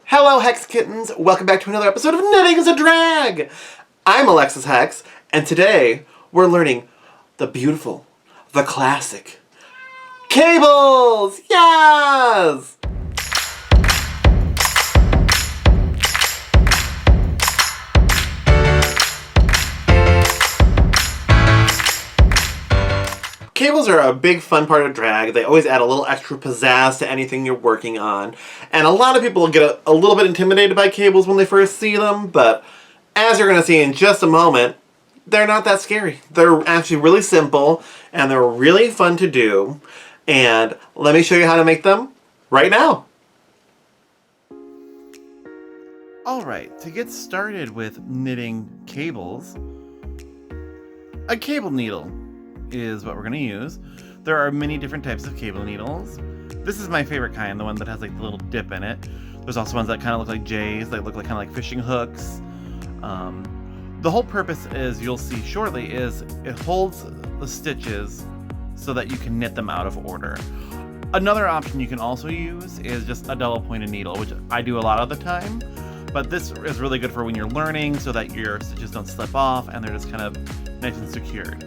Hello Hex Kittens! Welcome back to another episode of Knitting is a Drag! I'm Alexis Hex, and today we're learning the beautiful, the classic, cables! Yes! Cables are a big fun part of drag. They always add a little extra pizzazz to anything you're working on. And a lot of people get a little bit intimidated by cables when they first see them, but as you're going to see in just a moment, they're not that scary. They're actually really simple, and they're really fun to do. And let me show you how to make them right now. Alright, to get started with knitting cables, a cable needle is what we're going to use. There are many different types of cable needles. This is my favorite kind, the one that has like the little dip in it. There's also ones that kind of look like J's, that look like kind of like fishing hooks. The whole purpose, is you'll see shortly, is it holds the stitches so that you can knit them out of order. Another option you can also use is just a double pointed needle, which I do a lot of the time, but this is really good for when you're learning so that your stitches don't slip off and they're just kind of nice and secured.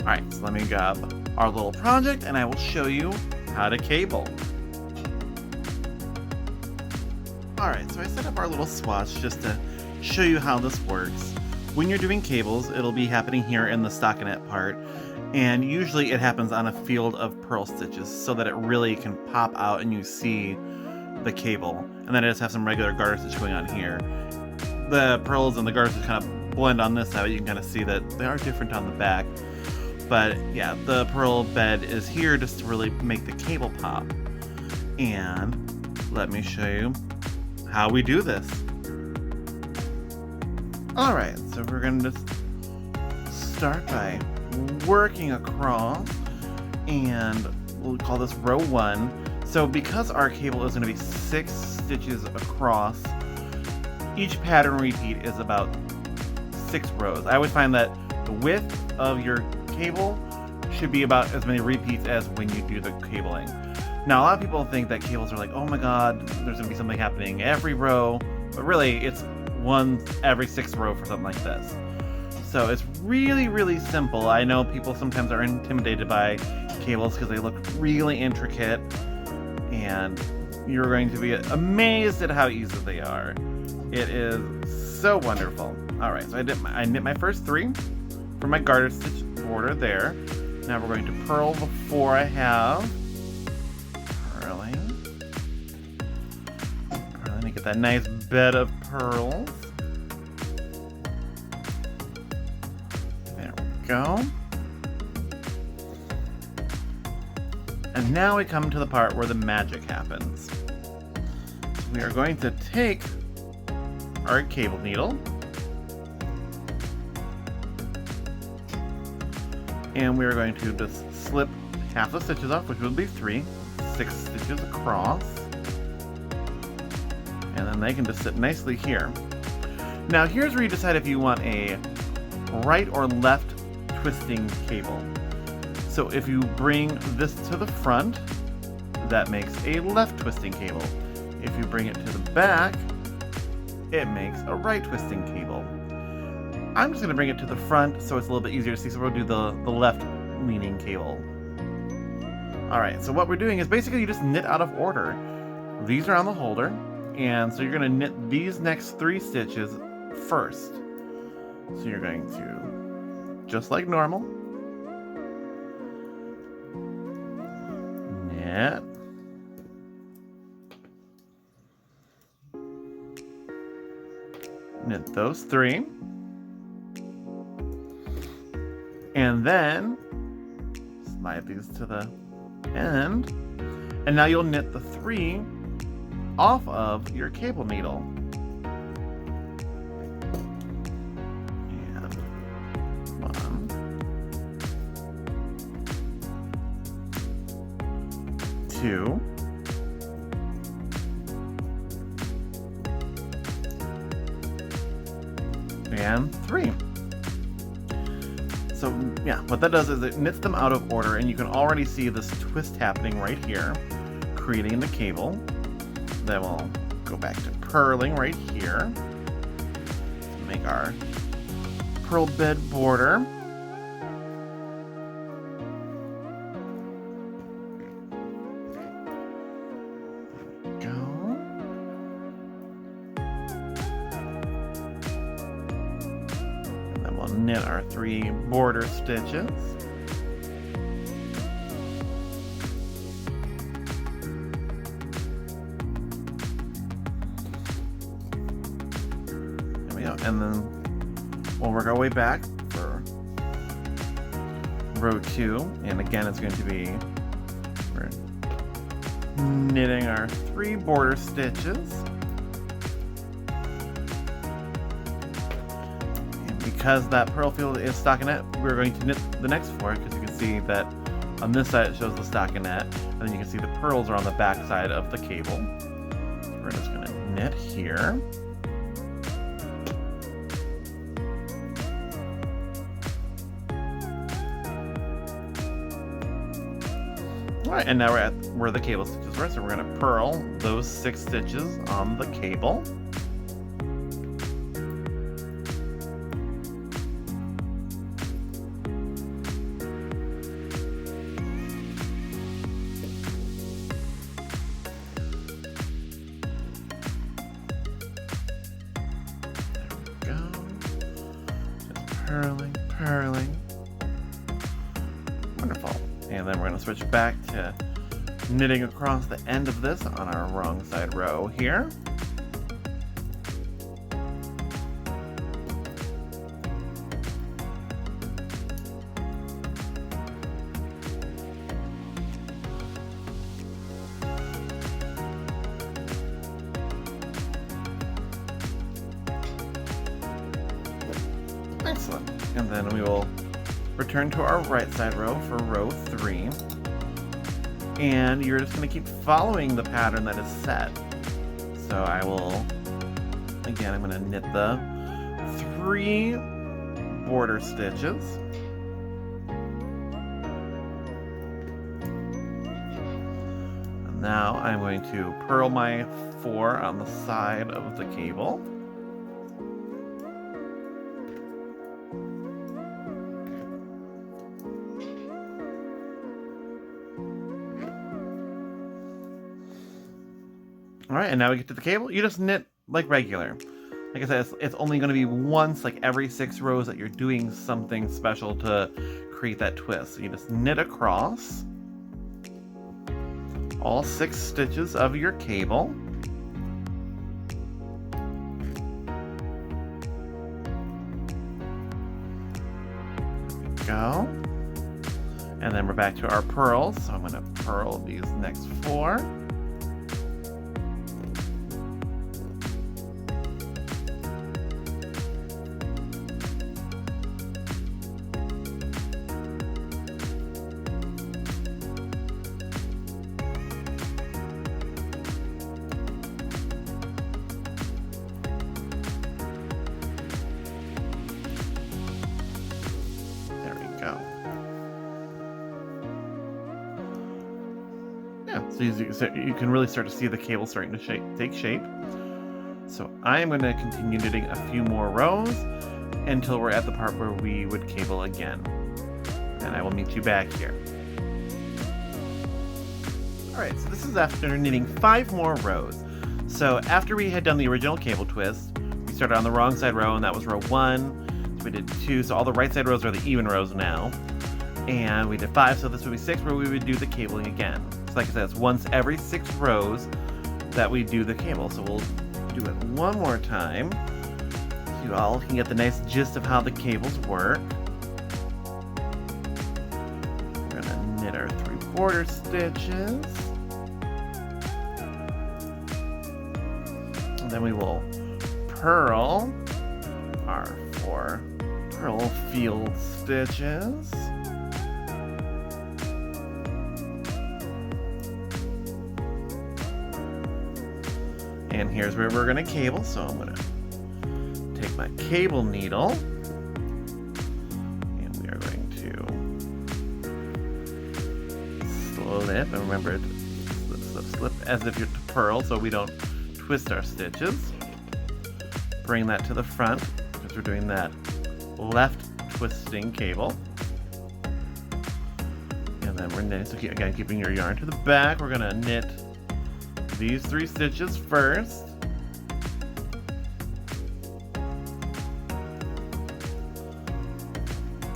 Alright, so let me grab our little project and I will show you how to cable. Alright, so I set up our little swatch just to show you how this works. When you're doing cables, it'll be happening here in the stockinette part, and usually it happens on a field of purl stitches so that it really can pop out and you see the cable. And then I just have some regular garter stitch going on here. The purls and the garter stitch kind of blend on this side, but you can kind of see that they are different on the back. But yeah, the purl bed is here just to really make the cable pop. And let me show you how we do this. Alright, so we're going to just start by working across, and we'll call this row 1. So because our cable is going to be 6 stitches across, each pattern repeat is about 6 rows. I always find that the width of your cable should be about as many repeats as when you do the cabling. Now, a lot of people think that cables are like, oh my god, there's gonna be something happening every row, but really it's one every 6th row for something like this. So it's really, really simple. I know people sometimes are intimidated by cables because they look really intricate, and you're going to be amazed at how easy they are. It is so wonderful. Alright, so I knit my first 3 for my garter stitch border there. Now we're going to purl the 4 I have. Purling. Let me get that nice bed of pearls. There we go. And now we come to the part where the magic happens. We are going to take our cable needle, and we are going to just slip half the stitches off, which will be 3, 6 stitches across, and then they can just sit nicely here. Now here's where you decide if you want a right or left twisting cable. So if you bring this to the front, that makes a left twisting cable. If you bring it to the back, it makes a right twisting cable. I'm just going to bring it to the front so it's a little bit easier to see, so we'll do the left leaning cable. Alright, so what we're doing is basically you just knit out of order. These are on the holder, and so you're going to knit these next 3 stitches first. So you're going to, just like normal, knit, knit those 3, and then slide these to the end, and now you'll knit the 3 off of your cable needle. And 1, 2, and 3. So yeah, what that does is it knits them out of order, and you can already see this twist happening right here, creating the cable that will go back to purling right here. Make our pearl bed border. Go. And then we'll knit our 3 border stitches. And then we'll work our way back for row 2. And again, it's going to be, we're knitting our 3 border stitches. And because that purl field is stockinette, we're going to knit the next 4, because you can see that on this side it shows the stockinette, and then you can see the pearls are on the back side of the cable. So we're just going to knit here. Alright, and now we're at where the cable stitches were, so we're going to purl those 6 stitches on the cable. There we go. Just purling, purling. Wonderful. And then we're going to switch back to knitting across the end of this on our wrong side row here. Excellent. And then we will return to our right side row for row 3. And you're just going to keep following the pattern that is set. So I will, again, I'm going to knit the 3 border stitches. And now I'm going to purl my 4 on the side of the cable. Alright, and now we get to the cable. You just knit like regular. Like I said, it's only going to be once, like every 6 rows, that you're doing something special to create that twist. So you just knit across all 6 stitches of your cable. There we go. And then we're back to our purls. So I'm going to purl these next 4. So you can really start to see the cable starting to take shape. So I'm going to continue knitting a few more rows until we're at the part where we would cable again. And I will meet you back here. Alright, so this is after knitting 5 more rows. So after we had done the original cable twist, we started on the wrong side row, and that was row 1. So we did 2, so all the right side rows are the even rows now. And we did 5, so this would be 6, where we would do the cabling again. Like I said, it's once every 6 rows that we do the cable. So we'll do it one more time so you all can get the nice gist of how the cables work. We're going to knit our 3 border stitches. And then we will purl our 4 purl field stitches. And here's where we're going to cable, so I'm going to take my cable needle, and we are going to slip, and remember, slip, as if you're to purl, so we don't twist our stitches. Bring that to the front because we're doing that left twisting cable. And then we're knitting, so again, keeping your yarn to the back, we're gonna knit these 3 stitches first.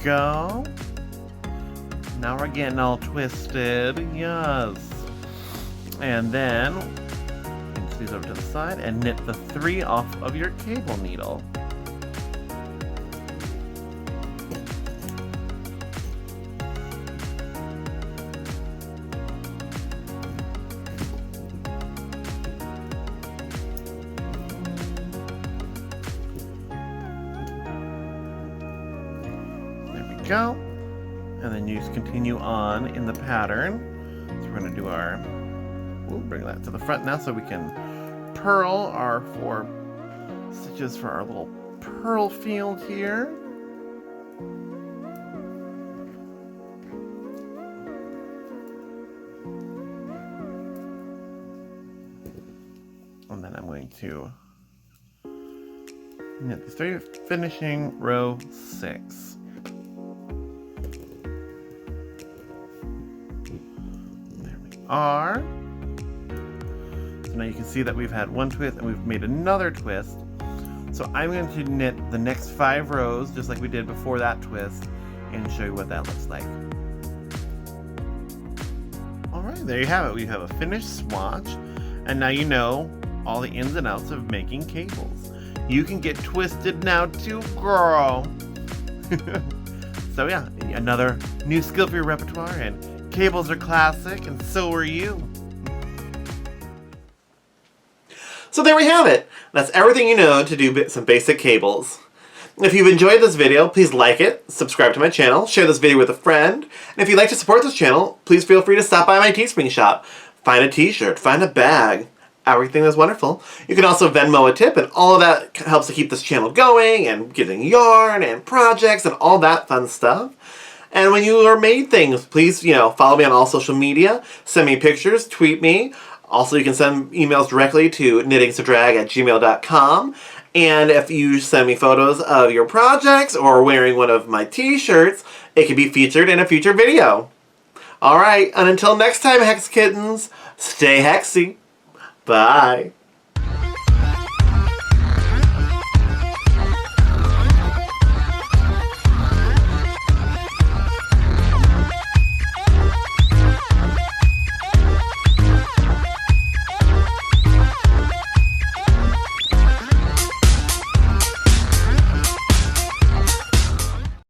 Go. Now we're getting all twisted, yes. And then, pinch these over to the side and knit the 3 off of your cable needle. Go, and then you just continue on in the pattern. So we're going to do our, we'll bring that to the front now so we can purl our 4 stitches for our little purl field here. And then I'm going to knit these 3, finishing row 6. Are. So now you can see that we've had 1 twist and we've made another twist. So I'm going to knit the next 5 rows just like we did before that twist and show you what that looks like. Alright, there you have it. We have a finished swatch and now you know all the ins and outs of making cables. You can get twisted now too, girl. So yeah, another new skill for your repertoire, and cables are classic, and so are you. So there we have it. That's everything you know to do some basic cables. If you've enjoyed this video, please like it, subscribe to my channel, share this video with a friend, and if you'd like to support this channel, please feel free to stop by my Teespring shop. Find a t-shirt, find a bag, everything is wonderful. You can also Venmo a tip, and all of that helps to keep this channel going, and getting yarn, and projects, and all that fun stuff. And when you are made things, please, follow me on all social media, send me pictures, tweet me. Also, you can send emails directly to knittingsodrag@gmail.com. And if you send me photos of your projects or wearing one of my t-shirts, it can be featured in a future video. Alright, and until next time, Hex Kittens, stay hexy. Bye.